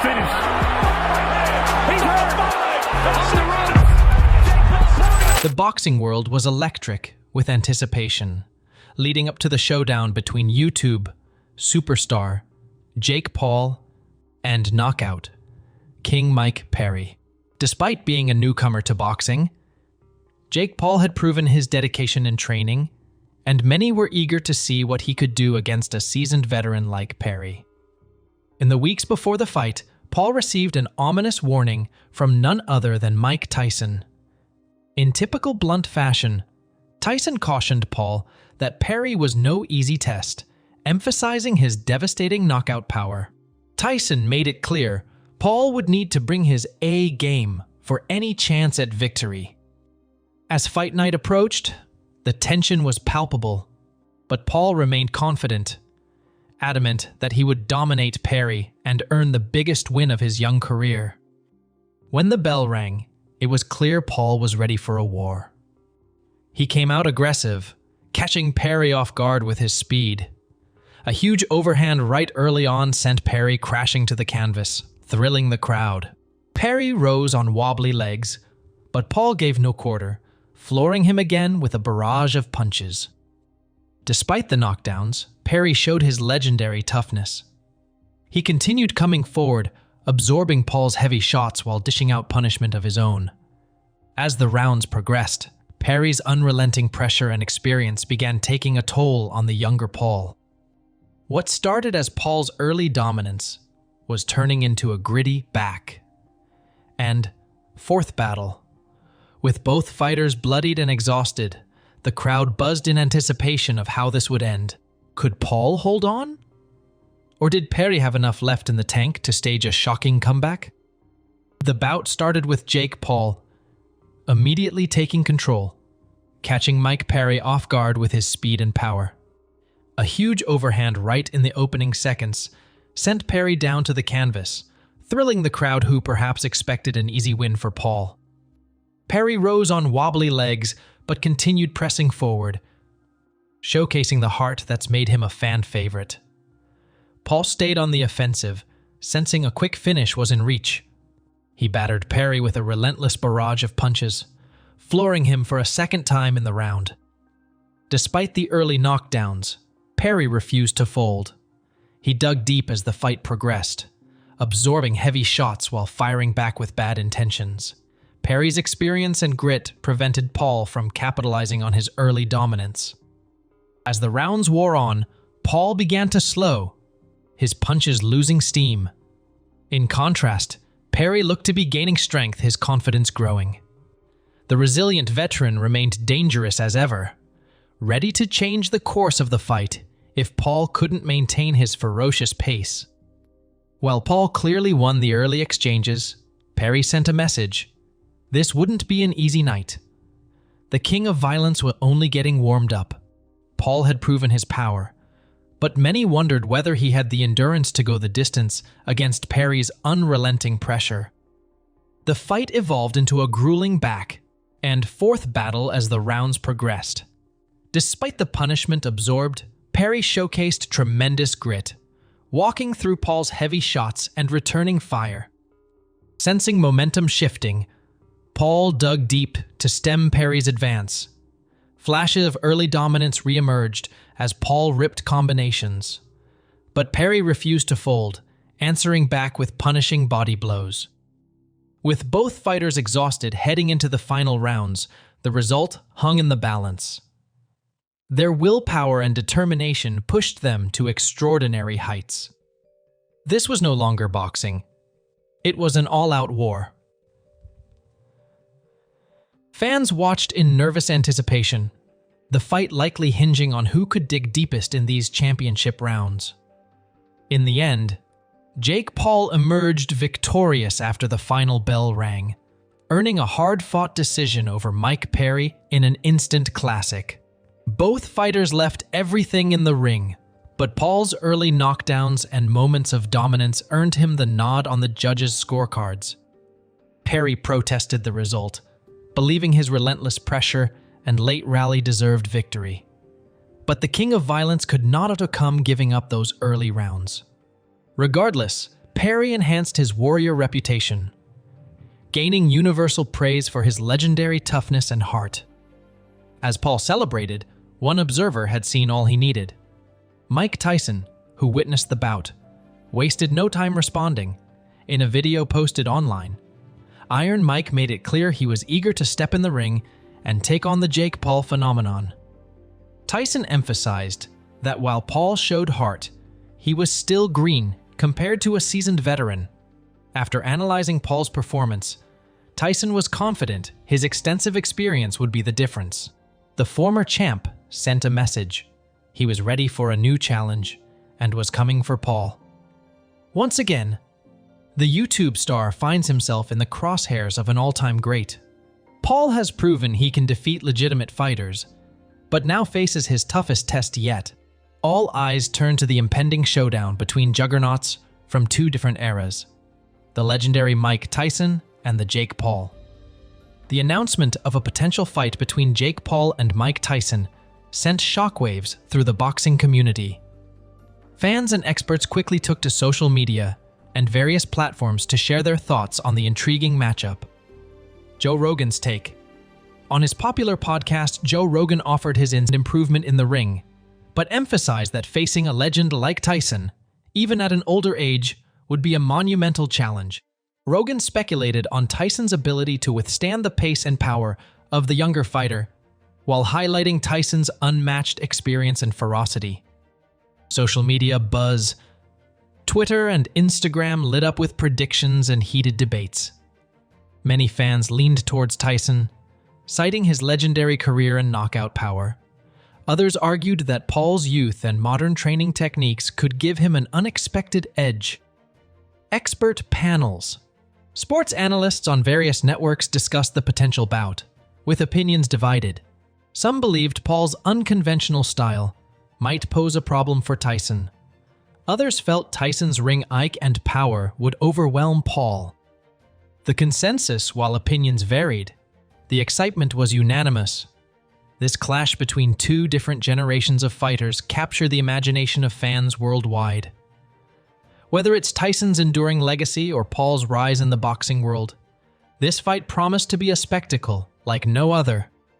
finish. He's hurt. On the run. The boxing world was electric with anticipation, leading up to the showdown between YouTube superstar Jake Paul and knockout King Mike Perry. Despite being a newcomer to boxing, Jake Paul had proven his dedication in training, and many were eager to see what he could do against a seasoned veteran like Perry. In the weeks before the fight, Paul received an ominous warning from none other than Mike Tyson. In typical blunt fashion, Tyson cautioned Paul that Perry was no easy test, emphasizing his devastating knockout power. Tyson made it clear Paul would need to bring his A game for any chance at victory. As fight night approached, the tension was palpable, but Paul remained confident, adamant that he would dominate Perry and earn the biggest win of his young career. When the bell rang, it was clear Paul was ready for a war. He came out aggressive, catching Perry off guard with his speed. A huge overhand right early on sent Perry crashing to the canvas, thrilling the crowd. Perry rose on wobbly legs, but Paul gave no quarter, flooring him again with a barrage of punches. Despite the knockdowns, Perry showed his legendary toughness. He continued coming forward, absorbing Paul's heavy shots while dishing out punishment of his own. As the rounds progressed, Perry's unrelenting pressure and experience began taking a toll on the younger Paul. What started as Paul's early dominance was turning into a gritty back and forth battle. With both fighters bloodied and exhausted, the crowd buzzed in anticipation of how this would end. Could Paul hold on? Or did Perry have enough left in the tank to stage a shocking comeback? The bout started with Jake Paul immediately taking control, catching Mike Perry off guard with his speed and power. A huge overhand right in the opening seconds sent Perry down to the canvas, thrilling the crowd who perhaps expected an easy win for Paul. Perry rose on wobbly legs but continued pressing forward, showcasing the heart that's made him a fan favorite. Paul stayed on the offensive, sensing a quick finish was in reach. He battered Perry with a relentless barrage of punches, flooring him for a second time in the round. Despite the early knockdowns, Perry refused to fold. He dug deep as the fight progressed, absorbing heavy shots while firing back with bad intentions. Perry's experience and grit prevented Paul from capitalizing on his early dominance. As the rounds wore on, Paul began to slow, his punches losing steam. In contrast, Perry looked to be gaining strength, his confidence growing. The resilient veteran remained dangerous as ever, ready to change the course of the fight if Paul couldn't maintain his ferocious pace. While Paul clearly won the early exchanges, Perry sent a message. This wouldn't be an easy night. The king of violence was only getting warmed up. Paul had proven his power, but many wondered whether he had the endurance to go the distance against Perry's unrelenting pressure. The fight evolved into a grueling back and forth battle as the rounds progressed. Despite the punishment absorbed, Perry showcased tremendous grit, walking through Paul's heavy shots and returning fire. Sensing momentum shifting, Paul dug deep to stem Perry's advance. Flashes of early dominance re-emerged as Paul ripped combinations. But Perry refused to fold, answering back with punishing body blows. With both fighters exhausted heading into the final rounds, the result hung in the balance. Their willpower and determination pushed them to extraordinary heights. This was no longer boxing. It was an all-out war. Fans watched in nervous anticipation, the fight likely hinging on who could dig deepest in these championship rounds. In the end, Jake Paul emerged victorious after the final bell rang, earning a hard-fought decision over Mike Perry in an instant classic. Both fighters left everything in the ring, but Paul's early knockdowns and moments of dominance earned him the nod on the judges' scorecards. Perry protested the result, believing his relentless pressure and late rally deserved victory. But the king of violence could not overcome giving up those early rounds. Regardless, Perry enhanced his warrior reputation, gaining universal praise for his legendary toughness and heart. As Paul celebrated, one observer had seen all he needed. Mike Tyson, who witnessed the bout, wasted no time responding. In a video posted online, Iron Mike made it clear he was eager to step in the ring and take on the Jake Paul phenomenon. Tyson emphasized that while Paul showed heart, he was still green compared to a seasoned veteran. After analyzing Paul's performance, Tyson was confident his extensive experience would be the difference. The former champ sent a message. He was ready for a new challenge and was coming for Paul. Once again, the YouTube star finds himself in the crosshairs of an all-time great. Paul has proven he can defeat legitimate fighters, but now faces his toughest test yet. All eyes turn to the impending showdown between juggernauts from two different eras, the legendary Mike Tyson and the Jake Paul. The announcement of a potential fight between Jake Paul and Mike Tyson sent shockwaves through the boxing community. Fans and experts quickly took to social media and various platforms to share their thoughts on the intriguing matchup. Joe Rogan's take. On his popular podcast, Joe Rogan offered his improvement in the ring, but emphasized that facing a legend like Tyson, even at an older age, would be a monumental challenge. Rogan speculated on Tyson's ability to withstand the pace and power of the younger fighter, while highlighting Tyson's unmatched experience and ferocity. Social media buzz. Twitter and Instagram lit up with predictions and heated debates. Many fans leaned towards Tyson, citing his legendary career and knockout power. Others argued that Paul's youth and modern training techniques could give him an unexpected edge. Expert panels. Sports analysts on various networks discussed the potential bout, with opinions divided. Some believed Paul's unconventional style might pose a problem for Tyson. Others felt Tyson's ring ike and power would overwhelm Paul. The consensus, while opinions varied, the excitement was unanimous. This clash between two different generations of fighters captured the imagination of fans worldwide. Whether it's Tyson's enduring legacy or Paul's rise in the boxing world, this fight promised to be a spectacle like no other.